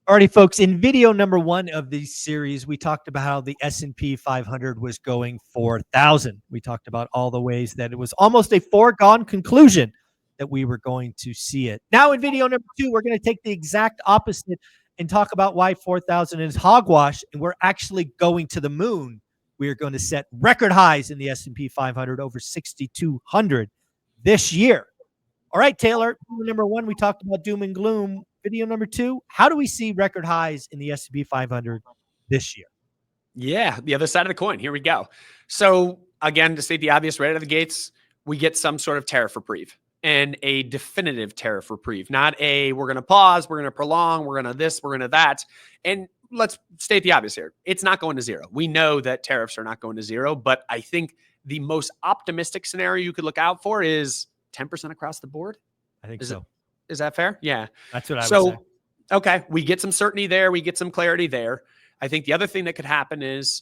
Alrighty, folks, in video number 1 of this series, we talked about how the S&P 500 was going 4,000. We talked about all the ways that it was almost a foregone conclusion that we were going to see it. Now in video number 2, we're going to take the exact opposite and talk about why 4,000 is hogwash, and we're actually going to the moon. We are going to set record highs in the S&P 500 over 6,200 this year. All right, Taylor, number 1, we talked about doom and gloom. Video number 2, how do we see record highs in the S&P 500 this year? Yeah, the other side of the coin. Here we go. So again, to state the obvious right out of the gates, we get some sort of tariff reprieve and a definitive tariff reprieve, not a we're going to pause, we're going to prolong, we're going to this, we're going to that. And let's state the obvious here. It's not going to zero. We know that tariffs are not going to zero, but I think the most optimistic scenario you could look out for is 10% across the board. I think so. Is that fair? Yeah. That's what I would say. Okay, we get some certainty there. We get some clarity there. I think the other thing that could happen is,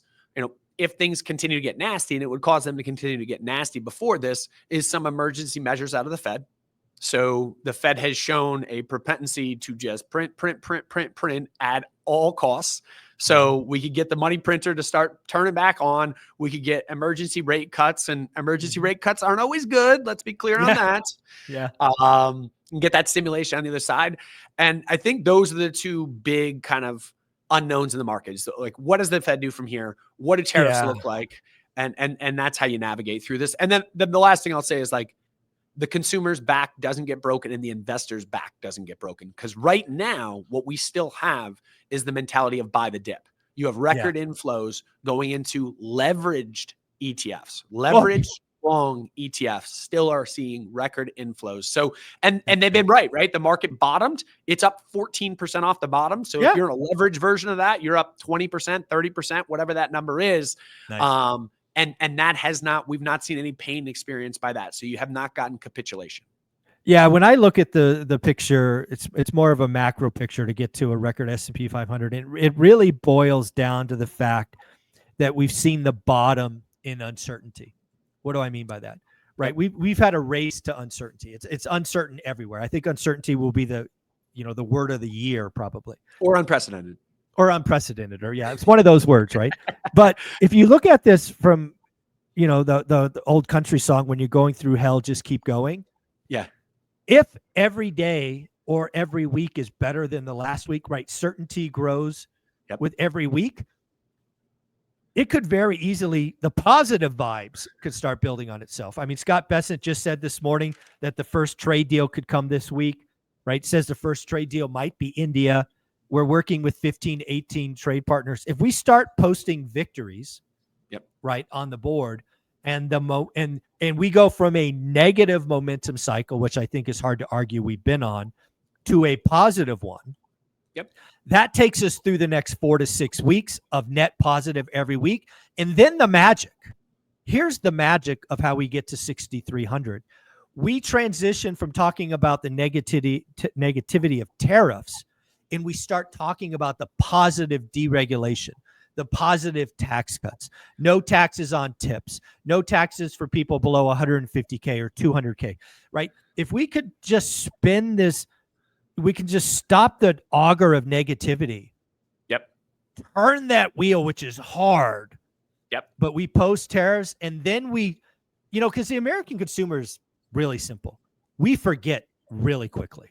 if things continue to get nasty, and it would cause them to continue to get nasty before this, is some emergency measures out of the Fed. So the Fed has shown a propensity to just print at all costs. So we could get the money printer to start turning back on. We could get emergency rate cuts, and emergency rate cuts aren't always good. Let's be clear on that. Yeah. And get that stimulation on the other side. And I think those are the two big kind of unknowns in the market. So like, what does the Fed do from here? What do tariffs look like? And that's how you navigate through this. And then the last thing I'll say is like, the consumer's back doesn't get broken and the investor's back doesn't get broken. Because right now, what we still have is the mentality of buy the dip. You have record inflows going into leveraged ETFs. Leveraged long ETFs still are seeing record inflows. So, and they've been right? The market bottomed. It's up 14% off the bottom. So if you're in a leverage version of that, you're up 20%, 30%, whatever that number is. Nice. And that has not, we've not seen any pain experienced by that. So you have not gotten capitulation. Yeah, when I look at the picture, it's more of a macro picture to get to a record S&P 500. It really boils down to the fact that we've seen the bottom in uncertainty. What do I mean by that? Right, we've had a race to uncertainty. It's uncertain everywhere. I think uncertainty will be the word of the year probably, or unprecedented. Or yeah, it's one of those words, right? But if you look at this from, the old country song, when you're going through hell, just keep going. Yeah. If every day or every week is better than the last week, right? Certainty grows with every week. It could very easily, the positive vibes could start building on itself. I mean, Scott Bessent just said this morning that the first trade deal could come this week, right? Says the first trade deal might be India. We're working with 15, 18 trade partners. If we start posting victories, right, on the board, and and we go from a negative momentum cycle, which I think is hard to argue we've been on, to a positive one. That takes us through the next 4 to 6 weeks of net positive every week. And then the magic. Here's the magic of how we get to 6,300. We transition from talking about the negativity of tariffs, and we start talking about the positive deregulation, the positive tax cuts, no taxes on tips, no taxes for people below 150K or 200K, right? If we could just spin this, we can just stop the auger of negativity. Turn that wheel, which is hard. But we post tariffs, and then we, because the American consumer is really simple. We forget really quickly.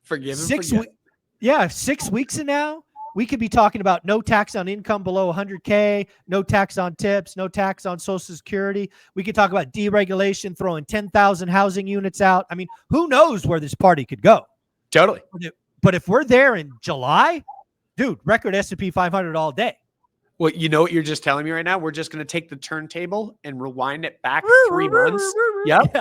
Forgive and forget. 6 weeks from now, we could be talking about no tax on income below 100K, no tax on tips, no tax on Social Security. We could talk about deregulation, throwing 10,000 housing units out. I mean, who knows where this party could go? Totally. But if we're there in July, dude, record S&P 500 all day. Well, you know what you're just telling me right now? We're just going to take the turntable and rewind it back 3 months.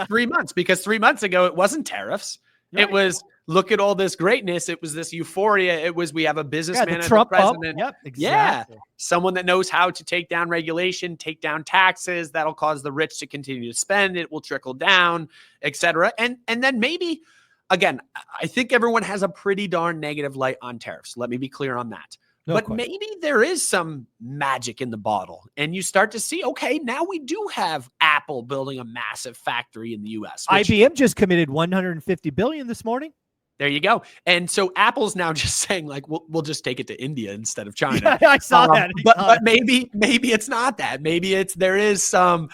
3 months. Because 3 months ago, it wasn't tariffs. Right. It was, look at all this greatness. It was this euphoria. It was, we have a businessman as the president. Exactly. Someone that knows how to take down regulation, take down taxes. That'll cause the rich to continue to spend. It will trickle down, et cetera. And then maybe, again, I think everyone has a pretty darn negative light on tariffs. Let me be clear on that. But maybe there is some magic in the bottle, and you start to see, okay, now we do have Apple building a massive factory in the U.S. IBM just committed $150 billion this morning. There you go. And so Apple's now just saying like, we'll just take it to India instead of China. Yeah, I saw that. But maybe it's not that. Maybe there is some,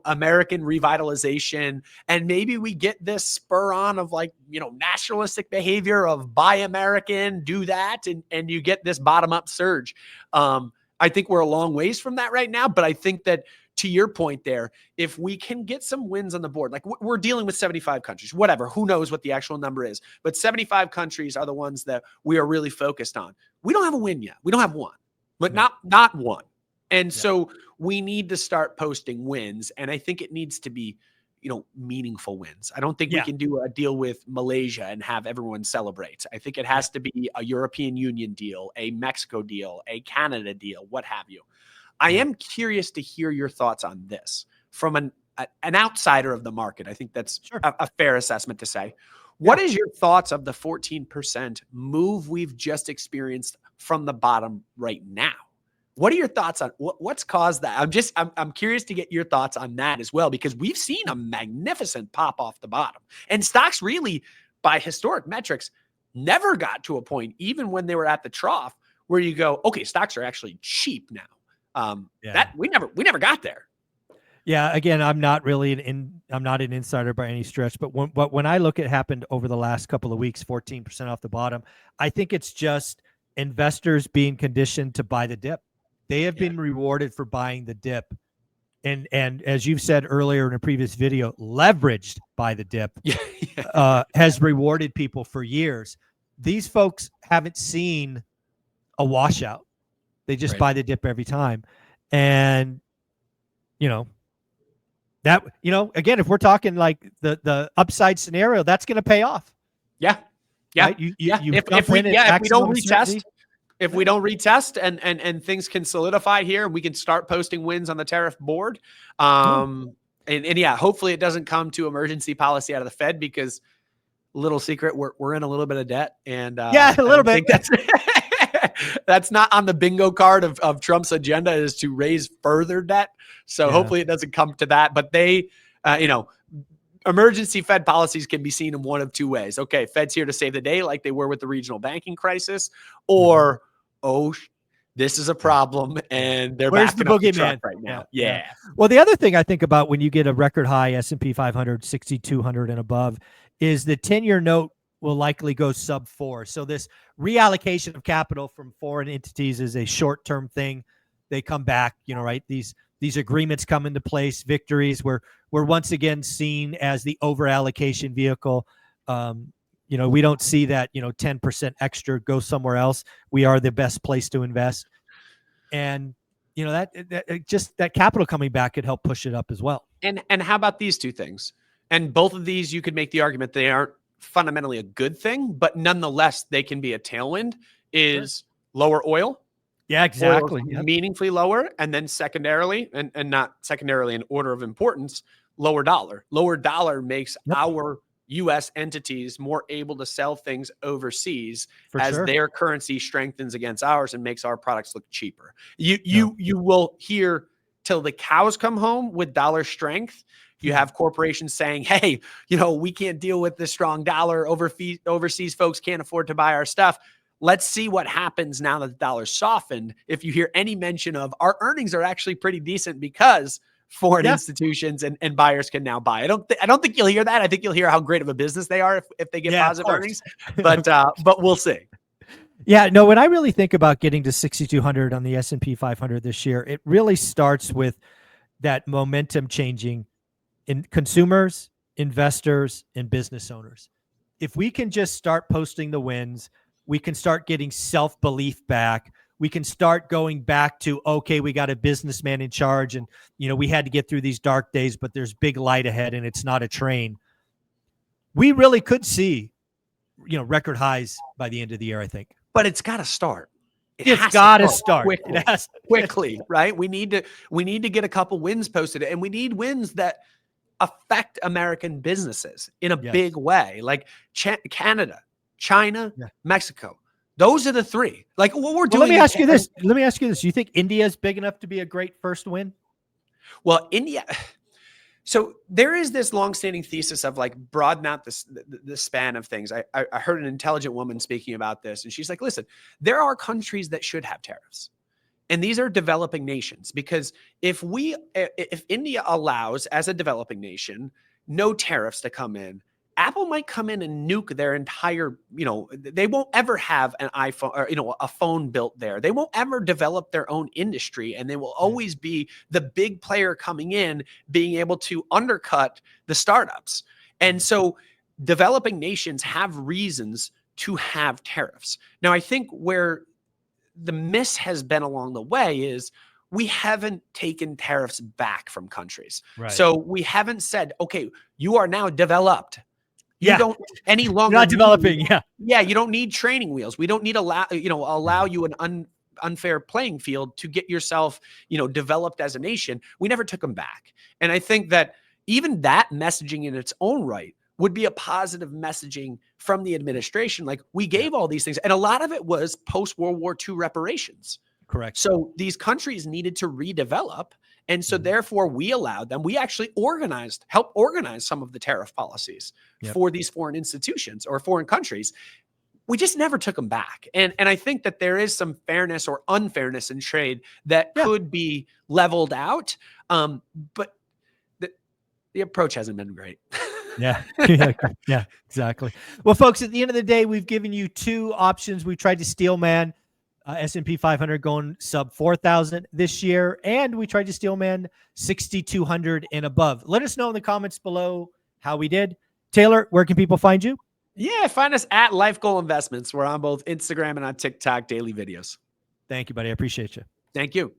American revitalization, and maybe we get this spur on of like, nationalistic behavior of buy American, do that. And you get this bottom up surge. I think we're a long ways from that right now, but I think that, to your point there, if we can get some wins on the board, like we're dealing with 75 countries, whatever, who knows what the actual number is, but 75 countries are the ones that we are really focused on. We don't have a win yet. We don't have one, but not one. And so we need to start posting wins. And I think it needs to be, meaningful wins. I don't think we can do a deal with Malaysia and have everyone celebrate. I think it has to be a European Union deal, a Mexico deal, a Canada deal, what have you. I am curious to hear your thoughts on this from an outsider of the market. I think that's a fair assessment to say. What is your thoughts of the 14% move we've just experienced from the bottom right now? What are your thoughts on what's caused that? I'm curious to get your thoughts on that as well, because we've seen a magnificent pop off the bottom, and stocks really, by historic metrics, never got to a point, even when they were at the trough, where you go, okay, stocks are actually cheap now. That we never got there. Yeah. Again, I'm not an insider by any stretch, but when I look at happened over the last couple of weeks, 14% off the bottom, I think it's just investors being conditioned to buy the dip. They have been rewarded for buying the dip. And as you've said earlier in a previous video, leveraged by the dip has rewarded people for years. These folks haven't seen a washout. They just buy the dip every time. And, again, if we're talking like the upside scenario, that's going to pay off. Yeah. Yeah. Right? If we don't retest, we don't retest and things can solidify here, we can start posting wins on the tariff board. And hopefully it doesn't come to emergency policy out of the Fed, because little secret, we're in a little bit of debt. And a little bit. That's not on the bingo card of Trump's agenda, is to raise further debt. So hopefully it doesn't come to that. But they, emergency Fed policies can be seen in one of two ways. Okay, Fed's here to save the day, like they were with the regional banking crisis, or this is a problem and they're backing up the truck right now. Yeah. Well, the other thing I think about when you get a record high S&P 500, 6,200 and above, is the 10-year note will likely go sub 4. So this reallocation of capital from foreign entities is a short-term thing. They come back, right? These agreements come into place. Victories we're once again seen as the over-allocation vehicle. We don't see that, 10% extra go somewhere else. We are the best place to invest. And, that capital coming back could help push it up as well. And how about these two things? And both of these, you could make the argument they aren't fundamentally a good thing, but nonetheless, they can be a tailwind, is lower oil. Yeah, exactly. Meaningfully lower. And then secondarily, and not secondarily in order of importance, lower dollar. Lower dollar makes our U.S. entities more able to sell things overseas their currency strengthens against ours and makes our products look cheaper. You will hear till the cows come home with dollar strength. You have corporations saying, hey, we can't deal with the strong dollar. Overseas folks can't afford to buy our stuff. Let's see what happens now that the dollar's softened. If you hear any mention of our earnings are actually pretty decent because foreign institutions and buyers can now buy. I don't think you'll hear that. I think you'll hear how great of a business they are if they get positive earnings. But we'll see. Yeah, no, when I really think about getting to 6,200 on the S&P 500 this year, it really starts with that momentum changing in consumers, investors, and business owners. If we can just start posting the wins, we can start getting self-belief back. We can start going back to, okay, we got a businessman in charge and, we had to get through these dark days, but there's big light ahead and it's not a train. We really could see, record highs by the end of the year, I think. But it's got to start. It's got to start quickly, right? We need to get a couple wins posted, and we need wins that affect American businesses in a big way, like Canada, China, Mexico. Those are the three. Like what we're doing. Let me ask you this. You think India is big enough to be a great first win? Well, India, So there is this longstanding thesis of like broaden out the span of things. I heard an intelligent woman speaking about this, and she's like, listen, there are countries that should have tariffs. And these are developing nations, because if India allows, as a developing nation, no tariffs to come in, Apple might come in and nuke their entire, they won't ever have an iPhone or, a phone built there. They won't ever develop their own industry, and they will always be the big player coming in, being able to undercut the startups. And so developing nations have reasons to have tariffs. Now, I think where the miss has been along the way is we haven't taken tariffs back from countries. Right. So we haven't said, okay, you are now developed. You don't any longer You're not developing. Yeah. You don't need training wheels. We don't need allow you an unfair playing field to get yourself, developed as a nation. We never took them back. And I think that even that messaging in its own right would be a positive messaging from the administration. Like, we gave all these things, and a lot of it was post-World War II reparations. Correct. So these countries needed to redevelop. And so therefore we allowed them, we actually helped organize some of the tariff policies for these foreign institutions or foreign countries. We just never took them back. And I think that there is some fairness or unfairness in trade that could be leveled out. But the approach hasn't been great. Yeah, exactly. Well, folks, at the end of the day, we've given you two options. We tried to steelman S&P 500 going sub 4,000 this year, and we tried to steelman 6,200 and above. Let us know in the comments below how we did. Taylor, where can people find you? Yeah, find us at Life Goal Investments. We're on both Instagram and on TikTok, daily videos. Thank you, buddy. I appreciate you. Thank you.